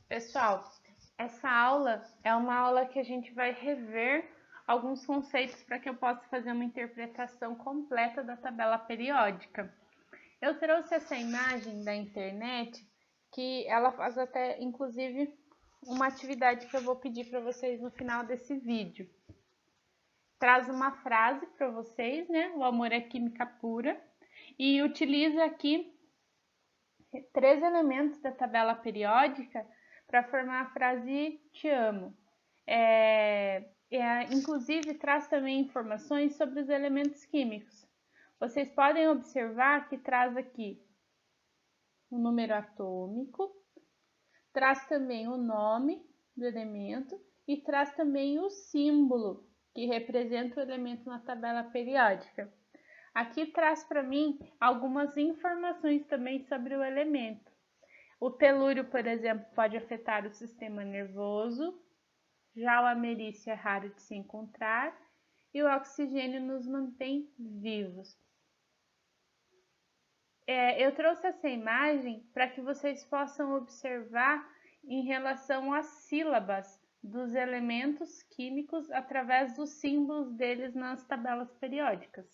Pessoal, essa aula é uma aula que a gente vai rever alguns conceitos para que eu possa fazer uma interpretação completa da tabela periódica. Eu trouxe essa imagem da internet, que ela faz até, inclusive, uma atividade que eu vou pedir para vocês no final desse vídeo. Traz uma frase para vocês, né? O amor é química pura. E utiliza aqui 3 elementos da tabela periódica para formar a frase te amo. Inclusive, traz também informações sobre os elementos químicos. Vocês podem observar que traz aqui o número atômico, traz também o nome do elemento e traz também o símbolo que representa o elemento na tabela periódica. Aqui traz para mim algumas informações também sobre o elemento. O telúrio, por exemplo, pode afetar o sistema nervoso, já o americium é raro de se encontrar e o oxigênio nos mantém vivos. Eu trouxe essa imagem para que vocês possam observar em relação às sílabas dos elementos químicos através dos símbolos deles nas tabelas periódicas.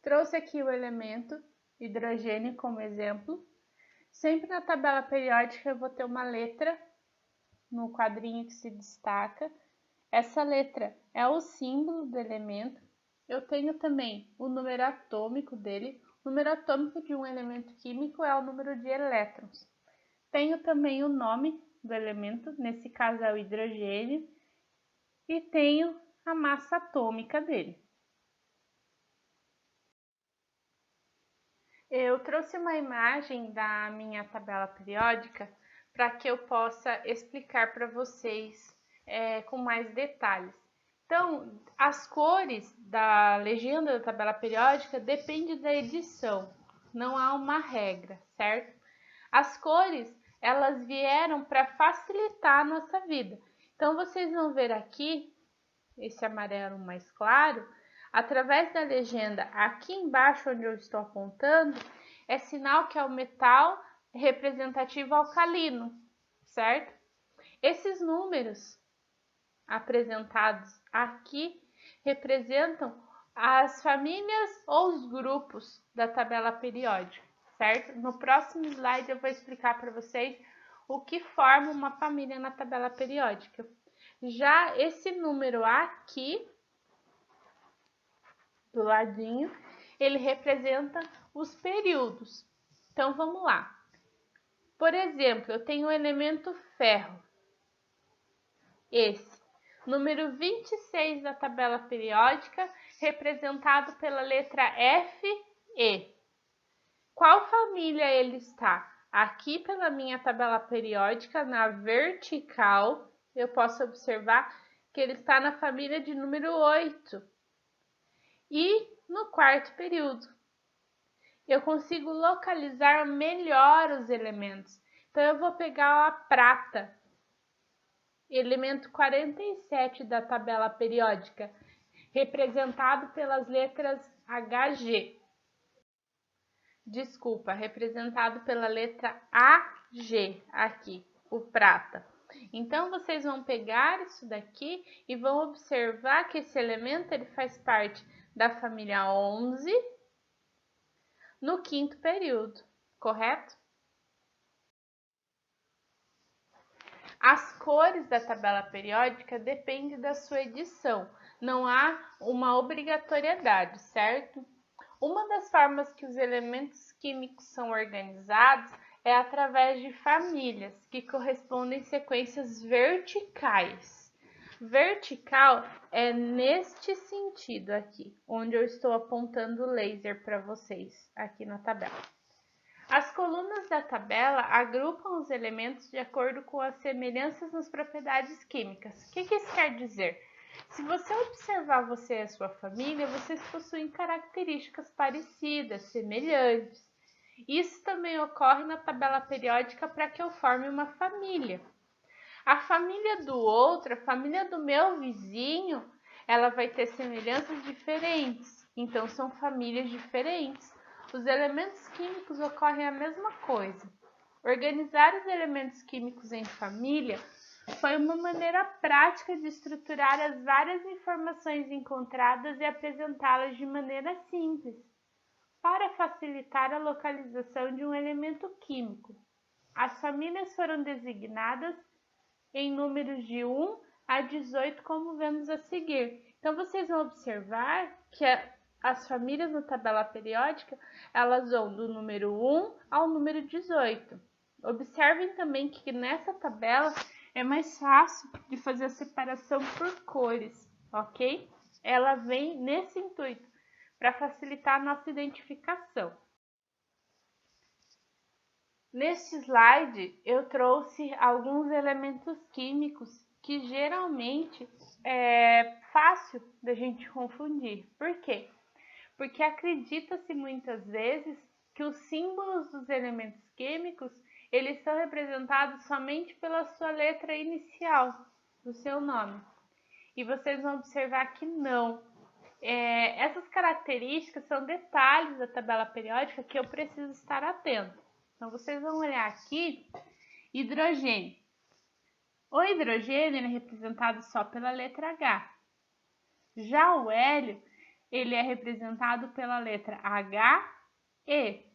Trouxe aqui o elemento hidrogênio como exemplo. Sempre na tabela periódica eu vou ter uma letra no quadrinho que se destaca. Essa letra é o símbolo do elemento. Eu tenho também o número atômico dele. O número atômico de um elemento químico é o número de elétrons. Tenho também o nome do elemento, nesse caso é o hidrogênio, e tenho a massa atômica dele. Eu trouxe uma imagem da minha tabela periódica para que eu possa explicar para vocês com mais detalhes. Então, as cores da legenda da tabela periódica dependem da edição, não há uma regra, certo? As cores, elas vieram para facilitar a nossa vida. Então, vocês vão ver aqui, esse amarelo mais claro, através da legenda aqui embaixo onde eu estou apontando, é sinal que é o metal representativo alcalino, certo? Esses números apresentados aqui representam as famílias ou os grupos da tabela periódica, certo? No próximo slide eu vou explicar para vocês o que forma uma família na tabela periódica. Já esse número aqui, do ladinho, ele representa os períodos. Então, vamos lá. Por exemplo, eu tenho o elemento ferro. Esse. Número 26 da tabela periódica, representado pela letra Fe. Qual família ele está? Aqui pela minha tabela periódica, na vertical, eu posso observar que ele está na família de número 8. E no quarto período, eu consigo localizar melhor os elementos. Então, eu vou pegar a prata, elemento 47 da tabela periódica, representado pelas letras Hg. Desculpa, representado pela letra Ag aqui, o prata. Então, vocês vão pegar isso daqui e vão observar que esse elemento ele faz parte da família 11 no quinto período, correto? As cores da tabela periódica dependem da sua edição, não há uma obrigatoriedade, certo? Uma das formas que os elementos químicos são organizados é através de famílias, que correspondem a sequências verticais. Vertical é neste sentido aqui, onde eu estou apontando o laser para vocês, aqui na tabela. As colunas da tabela agrupam os elementos de acordo com as semelhanças nas propriedades químicas. O que isso quer dizer? Se você observar você e a sua família, vocês possuem características parecidas, semelhantes. Isso também ocorre na tabela periódica para que eu forme uma família. A família do outro, a família do meu vizinho, ela vai ter semelhanças diferentes. Então, são famílias diferentes. Os elementos químicos ocorrem a mesma coisa. Organizar os elementos químicos em família foi uma maneira prática de estruturar as várias informações encontradas e apresentá-las de maneira simples, para facilitar a localização de um elemento químico. As famílias foram designadas em números de 1 a 18, como vemos a seguir. Então, vocês vão observar que as famílias na tabela periódica, elas vão do número 1 ao número 18. Observem também que nessa tabela é mais fácil de fazer a separação por cores, ok? Ela vem nesse intuito, para facilitar a nossa identificação. Neste slide, eu trouxe alguns elementos químicos que geralmente é fácil da gente confundir. Por quê? Porque acredita-se muitas vezes que os símbolos dos elementos químicos, eles são representados somente pela sua letra inicial do seu nome. E vocês vão observar que não. Essas características são detalhes da tabela periódica que eu preciso estar atento. Então, vocês vão olhar aqui, hidrogênio. O hidrogênio é representado só pela letra H. Já o hélio, ele é representado pela letra HE.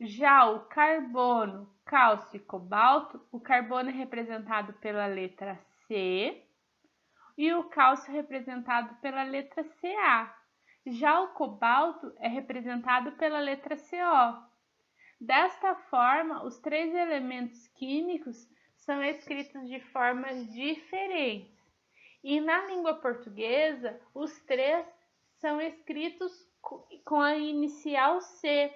Já o carbono, cálcio e cobalto, o carbono é representado pela letra C e o cálcio é representado pela letra Ca. Já o cobalto é representado pela letra CO. Desta forma, os três elementos químicos são escritos de formas diferentes. E na língua portuguesa, os três são escritos com a inicial C.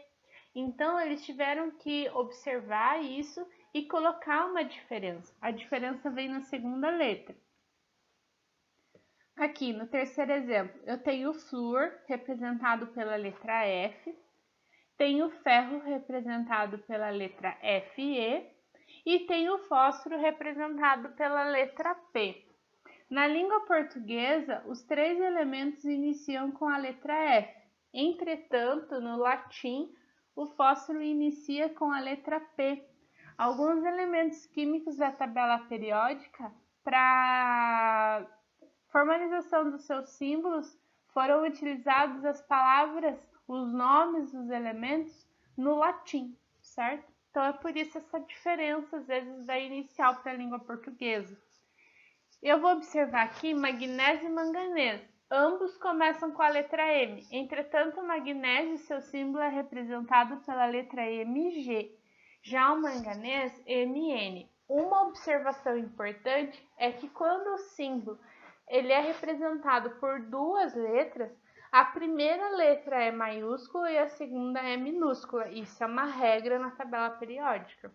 Então, eles tiveram que observar isso e colocar uma diferença. A diferença vem na segunda letra. Aqui, no terceiro exemplo, eu tenho o flúor, representado pela letra F. Tem o ferro representado pela letra Fe e tem o fósforo representado pela letra P. Na língua portuguesa, os três elementos iniciam com a letra F. Entretanto, no latim, o fósforo inicia com a letra P. Alguns elementos químicos da tabela periódica, para formalização dos seus símbolos, foram utilizados as palavras, os nomes dos elementos no latim, certo? Então, é por isso essa diferença, às vezes, da inicial para a língua portuguesa. Eu vou observar aqui magnésio e manganês. Ambos começam com a letra M. Entretanto, o magnésio, seu símbolo é representado pela letra MG. Já o manganês, MN. Uma observação importante é que quando o símbolo ele é representado por duas letras, a primeira letra é maiúscula e a segunda é minúscula. Isso é uma regra na tabela periódica.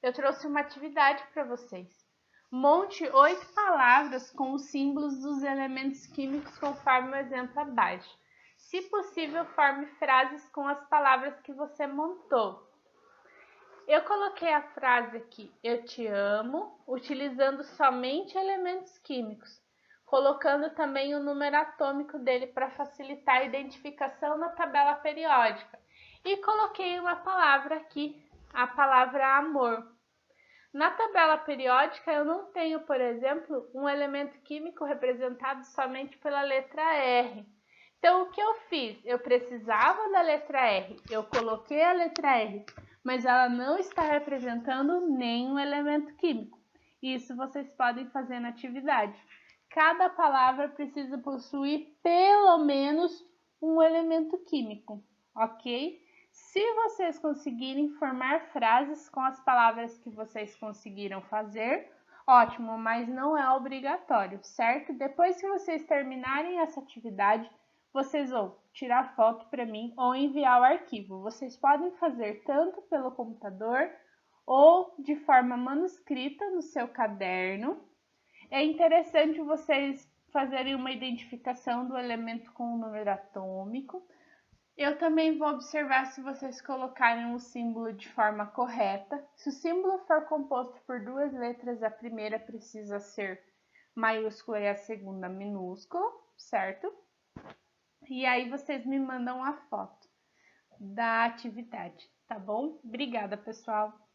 Eu trouxe uma atividade para vocês. Monte 8 palavras com os símbolos dos elementos químicos conforme o exemplo abaixo. Se possível, forme frases com as palavras que você montou. Eu coloquei a frase aqui, eu te amo, utilizando somente elementos químicos, colocando também o número atômico dele para facilitar a identificação na tabela periódica. E coloquei uma palavra aqui, a palavra amor. Na tabela periódica eu não tenho, por exemplo, um elemento químico representado somente pela letra R. Então, o que eu fiz? Eu precisava da letra R, eu coloquei a letra R, mas ela não está representando nenhum elemento químico. Isso vocês podem fazer na atividade. Cada palavra precisa possuir pelo menos um elemento químico, ok? Se vocês conseguirem formar frases com as palavras que vocês conseguiram fazer, ótimo, mas não é obrigatório, certo? Depois que vocês terminarem essa atividade, vocês vão tirar foto para mim ou enviar o arquivo. Vocês podem fazer tanto pelo computador ou de forma manuscrita no seu caderno. É interessante vocês fazerem uma identificação do elemento com o número atômico. Eu também vou observar se vocês colocarem o símbolo de forma correta. Se o símbolo for composto por duas letras, a primeira precisa ser maiúscula e a segunda minúscula, certo? E aí vocês me mandam a foto. da atividade, tá bom? Obrigada, pessoal!